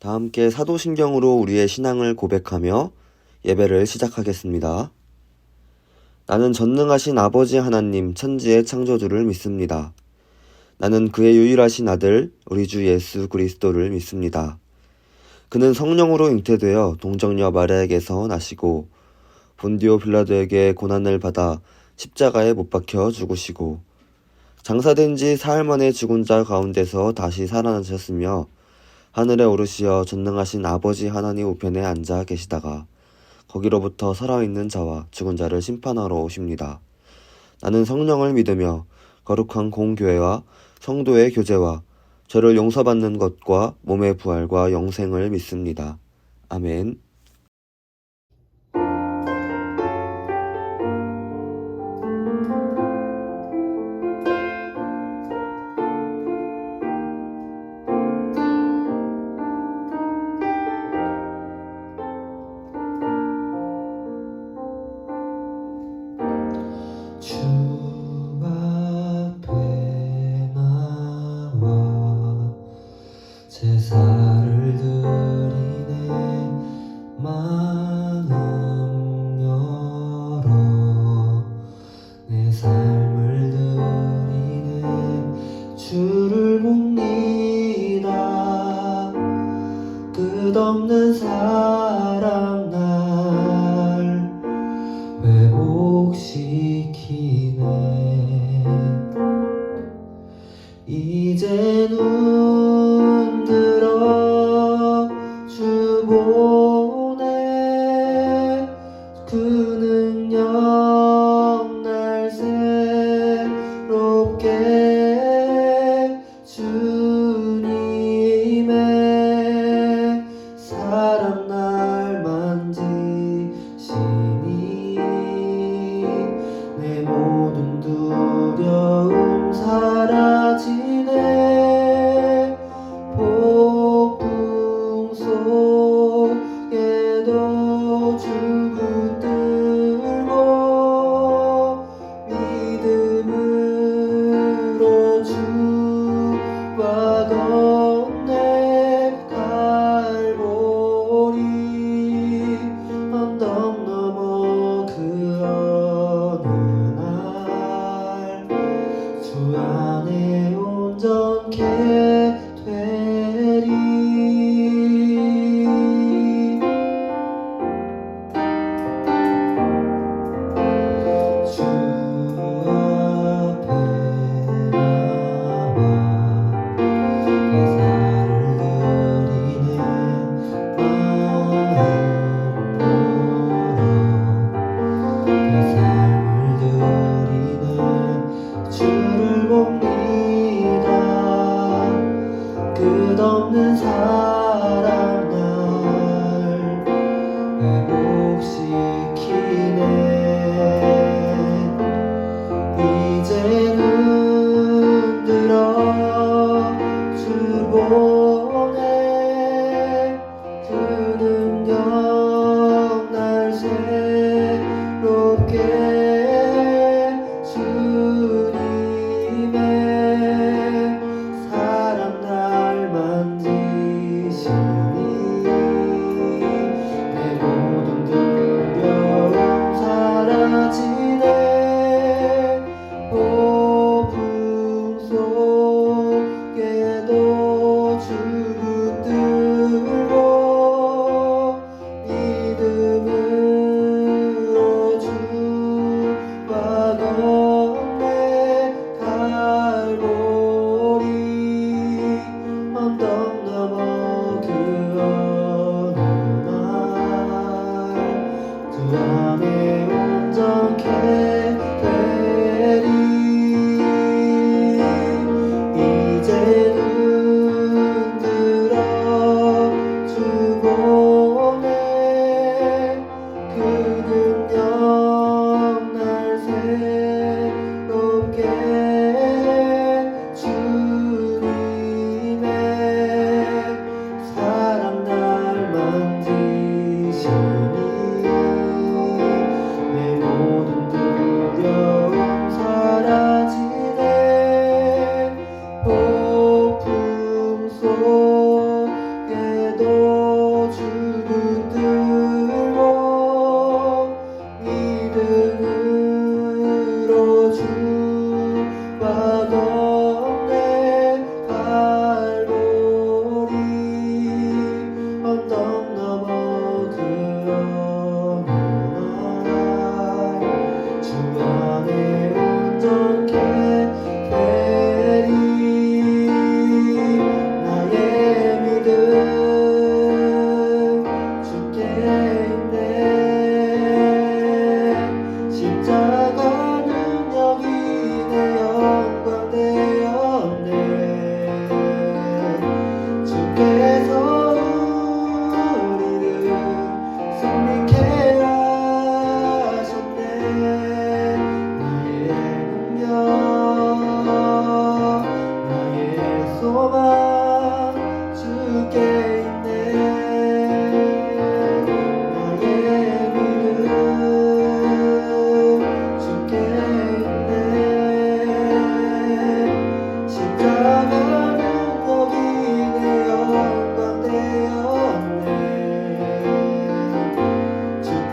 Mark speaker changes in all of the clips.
Speaker 1: 다 함께 사도신경으로 우리의 신앙을 고백하며 예배를 시작하겠습니다. 나는 전능하신 아버지 하나님 천지의 창조주를 믿습니다. 나는 그의 유일하신 아들 우리 주 예수 그리스도를 믿습니다. 그는 성령으로 잉태되어 동정녀 마리아에게서 나시고 본디오 빌라도에게 고난을 받아 십자가에 못 박혀 죽으시고 장사된 지 사흘 만에 죽은 자 가운데서 다시 살아나셨으며 하늘에 오르시어 전능하신 아버지 하나님 우편에 앉아 계시다가 거기로부터 살아있는 자와 죽은 자를 심판하러 오십니다. 나는 성령을 믿으며 거룩한 공교회와 성도의 교제와 죄를 용서받는 것과 몸의 부활과 영생을 믿습니다. 아멘.
Speaker 2: 주 앞에 나와 제사를 드리네. 마음 열어 내 삶을 드리네. 주를 봅니다. 끝없는 사랑 날 회복시키네. 이제 눈 들어 주 보네. 그 능력 날 새롭게 주님의 사랑 날 만지시니 내 모든 두려움 사라지네. 폭풍 속에도 주 붙들고 믿음으로 주와 건네. 갈보리 언덕 넘어 그 어느 날 주 안에 온전케 되리. 주 앞에 나와 제사를 드리네. 마음 열어 내 삶을 드리네. 주를 봅니다. 끝없는 사랑 날 회복시키네. 이제 눈 들어 주 보네. 그 능력 날 새롭게 주님의 사랑 날 만지시니 내 모든 두려움 사라지네. 폭풍 속에도 주 붙들고 믿음으로 주와 건네. 갈보리 언덕 넘어 그 어느 날 주 안에 온전케 되리. 이제 눈 들어 주 보네. 그 능력 날 새롭게 주님의 사랑 날 만지시니 내 모든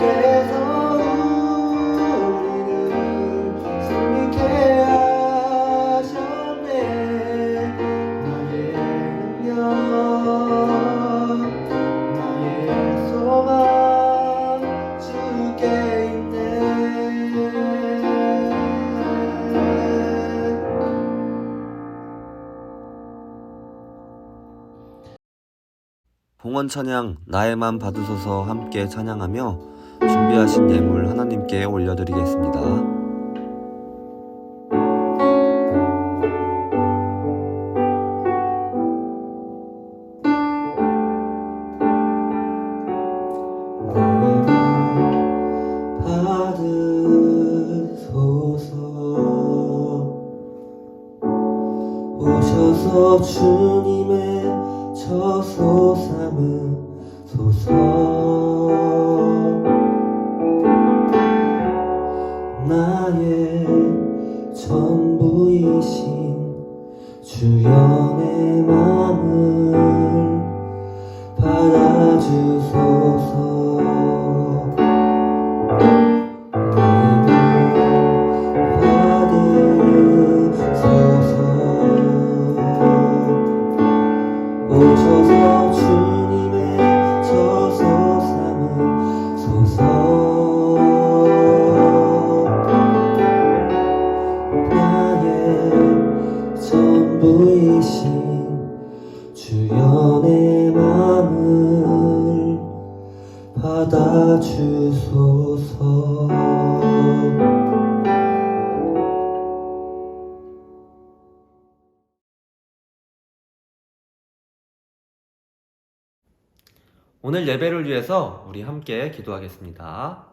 Speaker 2: 이제서 우리를 승리케 하셨네. 나의 능력, 나의 소망 주께 있네.
Speaker 1: 봉헌 찬양 나의 맘 받으소서 함께 찬양하며 준비하신 예물 하나님께 올려드리겠습니다.
Speaker 2: 받으소서. 오셔서 주님의 저소 삼으소서. 나의 전부이신 주연의 맘을 받아주소서. 오셔서 주님의 저소 삼으소서. 나의 전부이신 주연의 맘을 받아주소서.
Speaker 1: 오늘 예배를 위해서 우리 함께 기도하겠습니다.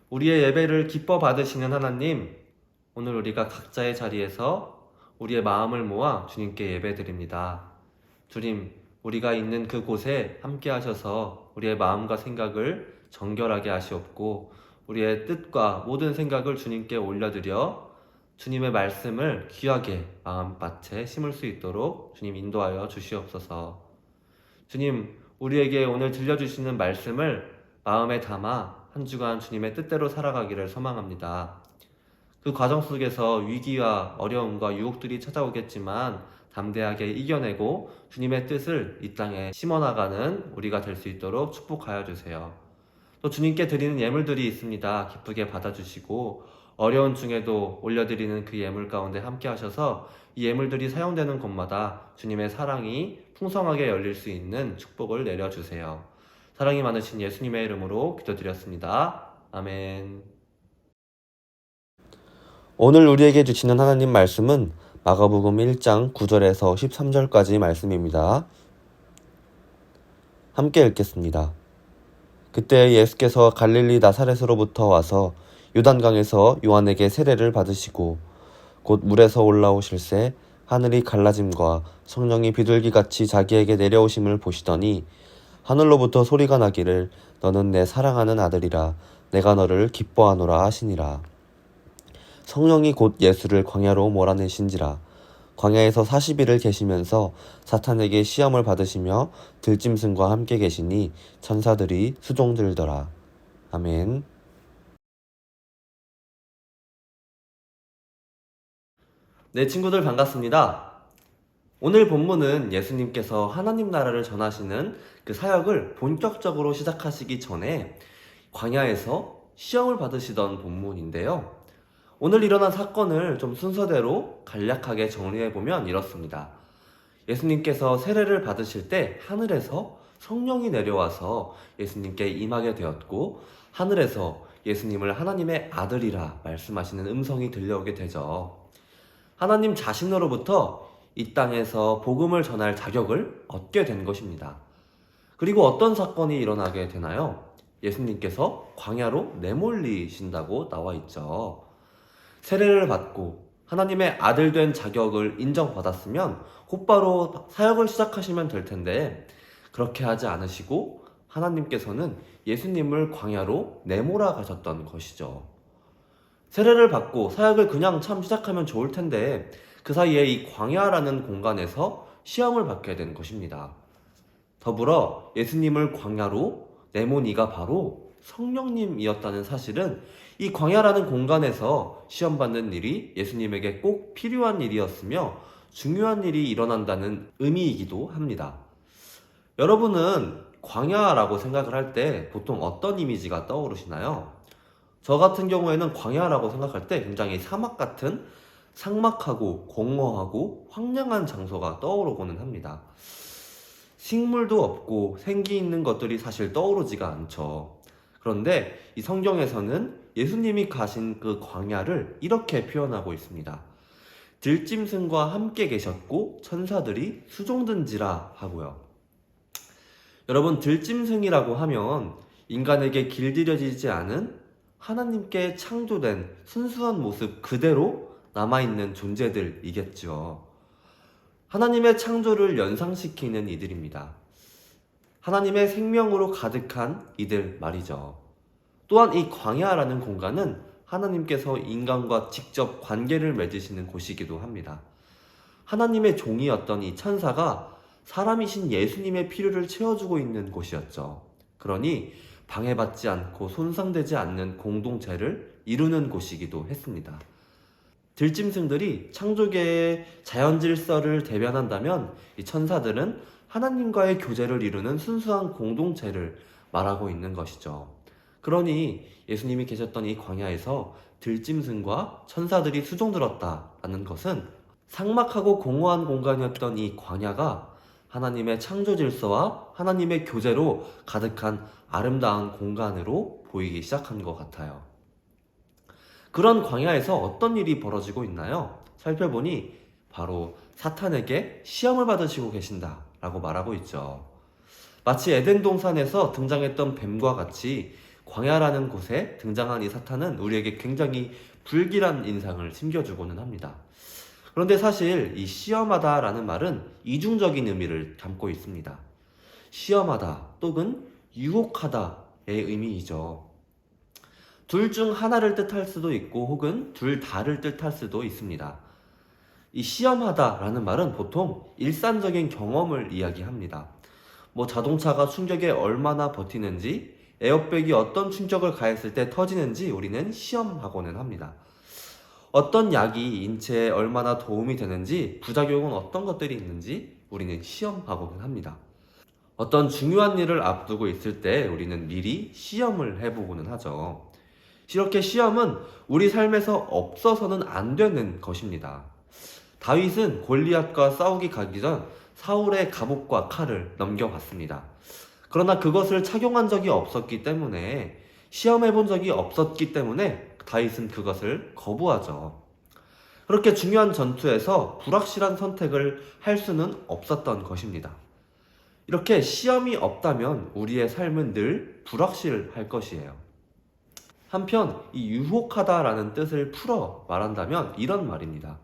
Speaker 1: 우리의 예배를 기뻐 받으시는 하나님, 오늘 우리가 각자의 자리에서 우리의 마음을 모아 주님께 예배드립니다. 주님, 우리가 있는 그곳에 함께 하셔서 우리의 마음과 생각을 정결하게 하시옵고 우리의 뜻과 모든 생각을 주님께 올려드려 주님의 말씀을 귀하게 마음밭에 심을 수 있도록 주님 인도하여 주시옵소서. 주님, 우리에게 오늘 들려주시는 말씀을 마음에 담아 한 주간 주님의 뜻대로 살아가기를 소망합니다. 그 과정 속에서 위기와 어려움과 유혹들이 찾아오겠지만 담대하게 이겨내고 주님의 뜻을 이 땅에 심어나가는 우리가 될 수 있도록 축복하여 주세요. 또 주님께 드리는 예물들이 있습니다. 기쁘게 받아주시고 어려운 중에도 올려드리는 그 예물 가운데 함께 하셔서 이 예물들이 사용되는 곳마다 주님의 사랑이 풍성하게 열릴 수 있는 축복을 내려주세요. 사랑이 많으신 예수님의 이름으로 기도드렸습니다. 아멘. 오늘 우리에게 주시는 하나님 말씀은 마가복음 1장 9절에서 13절까지 말씀입니다. 함께 읽겠습니다. 그때 예수께서 갈릴리 나사렛으로부터 와서 요단강에서 요한에게 세례를 받으시고 곧 물에서 올라오실새 하늘이 갈라짐과 성령이 비둘기같이 자기에게 내려오심을 보시더니 하늘로부터 소리가 나기를 너는 내 사랑하는 아들이라 내가 너를 기뻐하노라 하시니라. 성령이 곧 예수를 광야로 몰아내신지라. 광야에서 40일을 계시면서 사탄에게 시험을 받으시며 들짐승과 함께 계시니 천사들이 수종들더라. 아멘. 네, 친구들 반갑습니다. 오늘 본문은 예수님께서 하나님 나라를 전하시는 그 사역을 본격적으로 시작하시기 전에 광야에서 시험을 받으시던 본문인데요. 오늘 일어난 사건을 좀 순서대로 간략하게 정리해보면 이렇습니다. 예수님께서 세례를 받으실 때 하늘에서 성령이 내려와서 예수님께 임하게 되었고 하늘에서 예수님을 하나님의 아들이라 말씀하시는 음성이 들려오게 되죠. 하나님 자신으로부터 이 땅에서 복음을 전할 자격을 얻게 된 것입니다. 그리고 어떤 사건이 일어나게 되나요? 예수님께서 광야로 내몰리신다고 나와 있죠. 세례를 받고 하나님의 아들 된 자격을 인정받았으면 곧바로 사역을 시작하시면 될 텐데 그렇게 하지 않으시고 하나님께서는 예수님을 광야로 내몰아 가셨던 것이죠. 세례를 받고 사역을 그냥 참 시작하면 좋을 텐데 그 사이에 이 광야라는 공간에서 시험을 받게 된 것입니다. 더불어 예수님을 광야로 내몬 이가 바로 성령님이었다는 사실은 이 광야라는 공간에서 시험 받는 일이 예수님에게 꼭 필요한 일이었으며 중요한 일이 일어난다는 의미이기도 합니다. 여러분은 광야라고 생각을 할 때 보통 어떤 이미지가 떠오르시나요? 저 같은 경우에는 광야라고 생각할 때 굉장히 사막 같은 삭막하고 공허하고 황량한 장소가 떠오르고는 합니다. 식물도 없고 생기 있는 것들이 사실 떠오르지가 않죠. 그런데 이 성경에서는 예수님이 가신 그 광야를 이렇게 표현하고 있습니다. 들짐승과 함께 계셨고 천사들이 수종든지라 하고요. 여러분, 들짐승이라고 하면 인간에게 길들여지지 않은 하나님께 창조된 순수한 모습 그대로 남아있는 존재들이겠죠. 하나님의 창조를 연상시키는 이들입니다. 하나님의 생명으로 가득한 이들 말이죠. 또한 이 광야라는 공간은 하나님께서 인간과 직접 관계를 맺으시는 곳이기도 합니다. 하나님의 종이었던 이 천사가 사람이신 예수님의 필요를 채워주고 있는 곳이었죠. 그러니 방해받지 않고 손상되지 않는 공동체를 이루는 곳이기도 했습니다. 들짐승들이 창조계의 자연 질서를 대변한다면 이 천사들은 하나님과의 교제를 이루는 순수한 공동체를 말하고 있는 것이죠. 그러니 예수님이 계셨던 이 광야에서 들짐승과 천사들이 수종들었다라는 것은 삭막하고 공허한 공간이었던 이 광야가 하나님의 창조 질서와 하나님의 교제로 가득한 아름다운 공간으로 보이기 시작한 것 같아요. 그런 광야에서 어떤 일이 벌어지고 있나요? 살펴보니 바로 사탄에게 시험을 받으시고 계신다라고 말하고 있죠. 마치 에덴 동산에서 등장했던 뱀과 같이 광야라는 곳에 등장한 이 사탄은 우리에게 굉장히 불길한 인상을 심겨주고는 합니다. 그런데 사실 이 시험하다라는 말은 이중적인 의미를 담고 있습니다. 시험하다 또는 유혹하다의 의미이죠. 둘 중 하나를 뜻할 수도 있고 혹은 둘 다를 뜻할 수도 있습니다. 이 시험하다라는 말은 보통 일상적인 경험을 이야기합니다. 자동차가 충격에 얼마나 버티는지, 에어백이 어떤 충격을 가했을 때 터지는지 우리는 시험하고는 합니다. 어떤 약이 인체에 얼마나 도움이 되는지, 부작용은 어떤 것들이 있는지 우리는 시험하고는 합니다. 어떤 중요한 일을 앞두고 있을 때 우리는 미리 시험을 해보고는 하죠. 이렇게 시험은 우리 삶에서 없어서는 안 되는 것입니다. 다윗은 골리앗과 싸우기 가기 전 사울의 갑옷과 칼을 넘겨봤습니다. 그러나 그것을 착용한 적이 없었기 때문에, 시험해본 적이 없었기 때문에 다윗은 그것을 거부하죠. 그렇게 중요한 전투에서 불확실한 선택을 할 수는 없었던 것입니다. 이렇게 시험이 없다면 우리의 삶은 늘 불확실할 것이에요. 한편 이 유혹하다라는 뜻을 풀어 말한다면 이런 말입니다.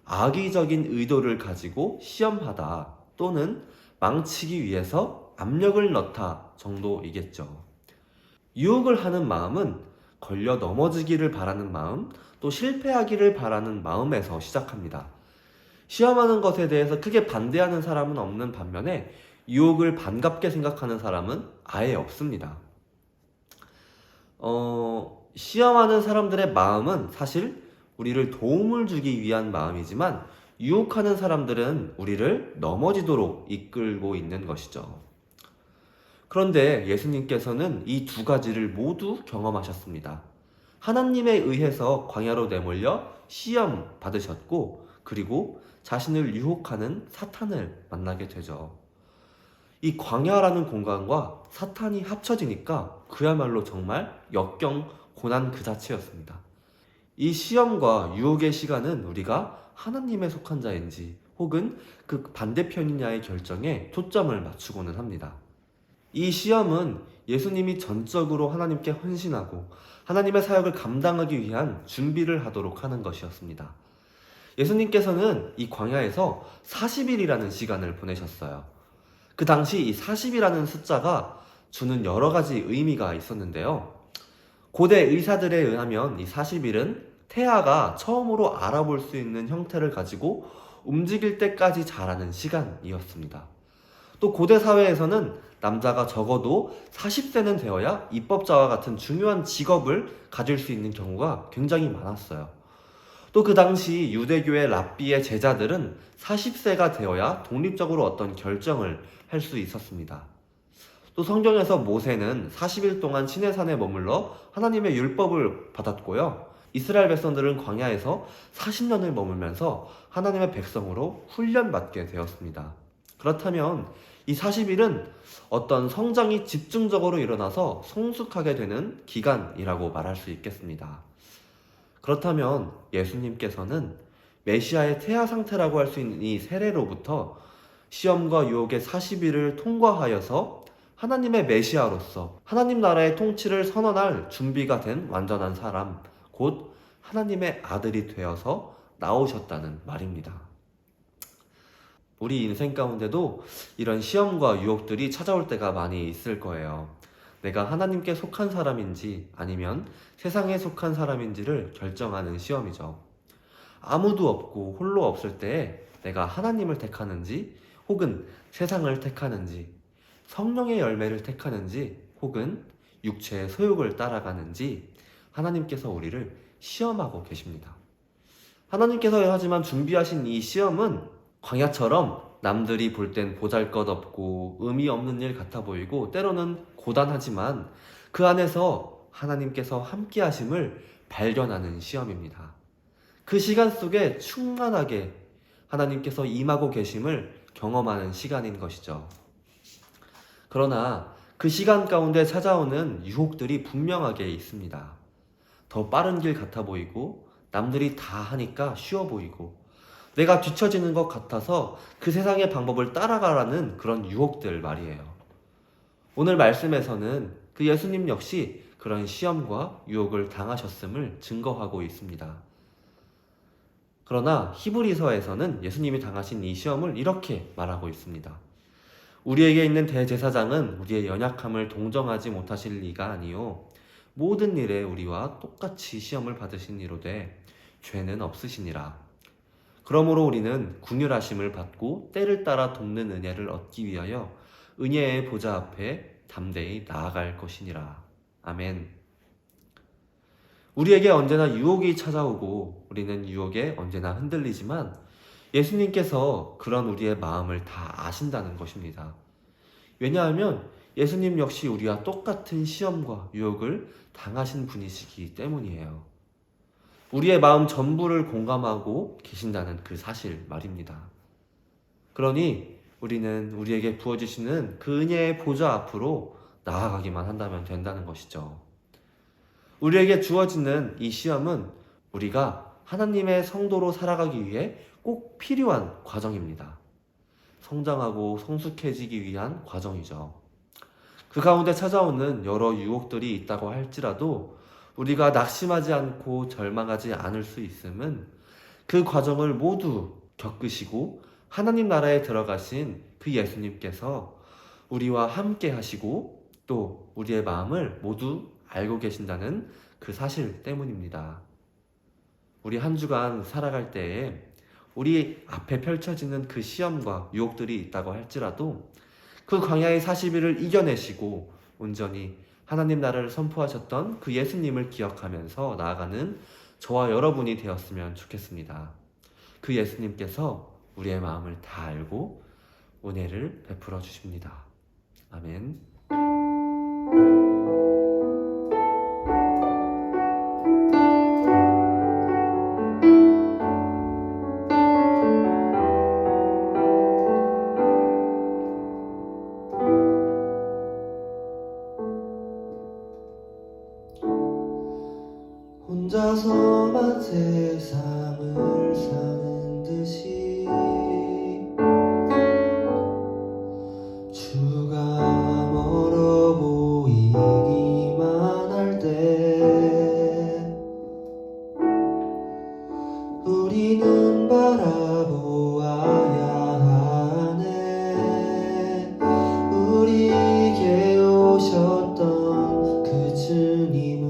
Speaker 1: 악의적인 의도를 가지고 시험하다 또는 망치기 위해서 압력을 넣다 정도이겠죠. 유혹을 하는 마음은 걸려 넘어지기를 바라는 마음, 또 실패하기를 바라는 마음에서 시작합니다. 시험하는 것에 대해서 크게 반대하는 사람은 없는 반면에 유혹을 반갑게 생각하는 사람은 아예 없습니다. 시험하는 사람들의 마음은 사실 우리를 도움을 주기 위한 마음이지만, 유혹하는 사람들은 우리를 넘어지도록 이끌고 있는 것이죠. 그런데 예수님께서는 이 두 가지를 모두 경험하셨습니다. 하나님에 의해서 광야로 내몰려 시험 받으셨고, 그리고 자신을 유혹하는 사탄을 만나게 되죠. 이 광야라는 공간과 사탄이 합쳐지니까 그야말로 정말 역경 고난 그 자체였습니다. 이 시험과 유혹의 시간은 우리가 하나님에 속한 자인지 혹은 그 반대편이냐의 결정에 초점을 맞추고는 합니다. 이 시험은 예수님이 전적으로 하나님께 헌신하고 하나님의 사역을 감당하기 위한 준비를 하도록 하는 것이었습니다. 예수님께서는 이 광야에서 40일이라는 시간을 보내셨어요. 그 당시 이 40이라는 숫자가 주는 여러 가지 의미가 있었는데요. 고대 의사들에 의하면 이 40일은 태아가 처음으로 알아볼 수 있는 형태를 가지고 움직일 때까지 자라는 시간이었습니다. 또 고대 사회에서는 남자가 적어도 40세는 되어야 입법자와 같은 중요한 직업을 가질 수 있는 경우가 굉장히 많았어요. 또 그 당시 유대교의 랍비의 제자들은 40세가 되어야 독립적으로 어떤 결정을 할 수 있었습니다. 또 성경에서 모세는 40일 동안 시내산에 머물러 하나님의 율법을 받았고요. 이스라엘 백성들은 광야에서 40년을 머물면서 하나님의 백성으로 훈련받게 되었습니다. 그렇다면 이 40일은 어떤 성장이 집중적으로 일어나서 성숙하게 되는 기간이라고 말할 수 있겠습니다. 그렇다면 예수님께서는 메시아의 태아 상태라고 할 수 있는 이 세례로부터 시험과 유혹의 40일을 통과하여서 하나님의 메시아로서 하나님 나라의 통치를 선언할 준비가 된 완전한 사람, 곧 하나님의 아들이 되어서 나오셨다는 말입니다. 우리 인생 가운데도 이런 시험과 유혹들이 찾아올 때가 많이 있을 거예요. 내가 하나님께 속한 사람인지 아니면 세상에 속한 사람인지를 결정하는 시험이죠. 아무도 없고 홀로 없을 때에 내가 하나님을 택하는지 혹은 세상을 택하는지, 성령의 열매를 택하는지 혹은 육체의 소욕을 따라가는지 하나님께서 우리를 시험하고 계십니다. 하나님께서 하지만 준비하신 이 시험은 광야처럼 남들이 볼 땐 보잘것없고 의미 없는 일 같아 보이고 때로는 고단하지만 그 안에서 하나님께서 함께 하심을 발견하는 시험입니다. 그 시간 속에 충만하게 하나님께서 임하고 계심을 경험하는 시간인 것이죠. 그러나 그 시간 가운데 찾아오는 유혹들이 분명하게 있습니다. 더 빠른 길 같아 보이고 남들이 다 하니까 쉬워 보이고 내가 뒤처지는 것 같아서 그 세상의 방법을 따라가라는 그런 유혹들 말이에요. 오늘 말씀에서는 그 예수님 역시 그런 시험과 유혹을 당하셨음을 증거하고 있습니다. 그러나 히브리서에서는 예수님이 당하신 이 시험을 이렇게 말하고 있습니다. 우리에게 있는 대제사장은 우리의 연약함을 동정하지 못하실 리가 아니요 모든 일에 우리와 똑같이 시험을 받으신 이로되 죄는 없으시니라. 그러므로 우리는 긍휼하심을 받고 때를 따라 돕는 은혜를 얻기 위하여 은혜의 보좌 앞에 담대히 나아갈 것이니라. 아멘. 우리에게 언제나 유혹이 찾아오고 우리는 유혹에 언제나 흔들리지만 예수님께서 그런 우리의 마음을 다 아신다는 것입니다. 왜냐하면 예수님 역시 우리와 똑같은 시험과 유혹을 당하신 분이시기 때문이에요. 우리의 마음 전부를 공감하고 계신다는 그 사실 말입니다. 그러니 우리는 우리에게 부어주시는 그 은혜의 보좌 앞으로 나아가기만 한다면 된다는 것이죠. 우리에게 주어지는 이 시험은 우리가 하나님의 성도로 살아가기 위해 꼭 필요한 과정입니다. 성장하고 성숙해지기 위한 과정이죠. 그 가운데 찾아오는 여러 유혹들이 있다고 할지라도 우리가 낙심하지 않고 절망하지 않을 수 있음은 그 과정을 모두 겪으시고 하나님 나라에 들어가신 그 예수님께서 우리와 함께 하시고 또 우리의 마음을 모두 알고 계신다는 그 사실 때문입니다. 우리 한 주간 살아갈 때에 우리 앞에 펼쳐지는 그 시험과 유혹들이 있다고 할지라도 그 광야의 40일을 이겨내시고 온전히 하나님 나라를 선포하셨던 그 예수님을 기억하면서 나아가는 저와 여러분이 되었으면 좋겠습니다. 그 예수님께서 우리의 마음을 다 알고 은혜를 베풀어 주십니다. 아멘.
Speaker 2: 혼자서만 세상을 사는 듯이 주가 멀어 보이기만 할 때 우리는 바라보아야 하네. 우리에게 오셨던 그 주님은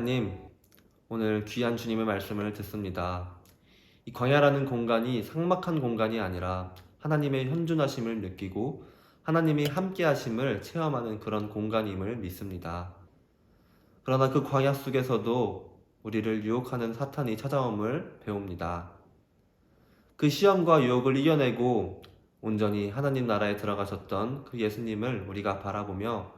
Speaker 3: 하나님, 오늘 귀한 주님의 말씀을 듣습니다. 이 광야라는 공간이 삭막한 공간이 아니라 하나님의 현존하심을 느끼고 하나님이 함께 하심을 체험하는 그런 공간임을 믿습니다. 그러나 그 광야 속에서도 우리를 유혹하는 사탄이 찾아옴을 배웁니다. 그 시험과 유혹을 이겨내고 온전히 하나님 나라에 들어가셨던 그 예수님을 우리가 바라보며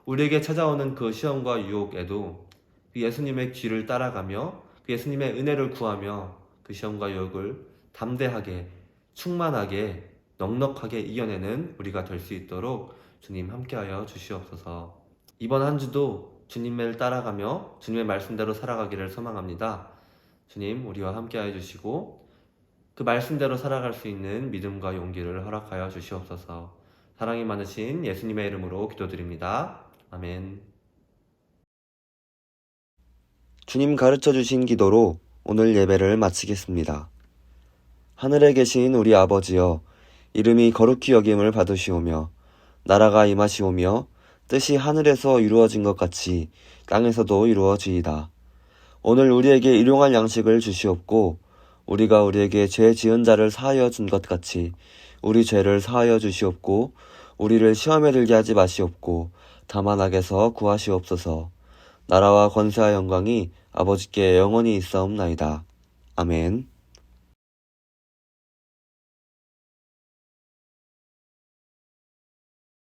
Speaker 3: 우리에게 찾아오는 그 시험과 유혹에도 그 예수님의 뒤를 따라가며 그 예수님의 은혜를 구하며 그 시험과 유혹을 담대하게, 충만하게, 넉넉하게 이겨내는 우리가 될 수 있도록 주님 함께하여 주시옵소서. 이번 한 주도 주님을 따라가며 주님의 말씀대로 살아가기를 소망합니다. 주님, 우리와 함께하여 주시고 그 말씀대로 살아갈 수 있는 믿음과 용기를 허락하여 주시옵소서. 사랑이 많으신 예수님의 이름으로 기도드립니다. 아멘.
Speaker 1: 주님 가르쳐 주신 기도로 오늘 예배를 마치겠습니다. 하늘에 계신 우리 아버지여, 이름이 거룩히 여김을 받으시오며 나라가 임하시오며 뜻이 하늘에서 이루어진 것 같이 땅에서도 이루어지이다. 오늘 우리에게 일용할 양식을 주시옵고 우리가 우리에게 죄 지은 자를 사하여 준 것 같이 우리 죄를 사하여 주시옵고 우리를 시험에 들게 하지 마시옵고 다만 악에서 구하시옵소서. 나라와 권세와 영광이 아버지께 영원히 있사옵나이다. 아멘.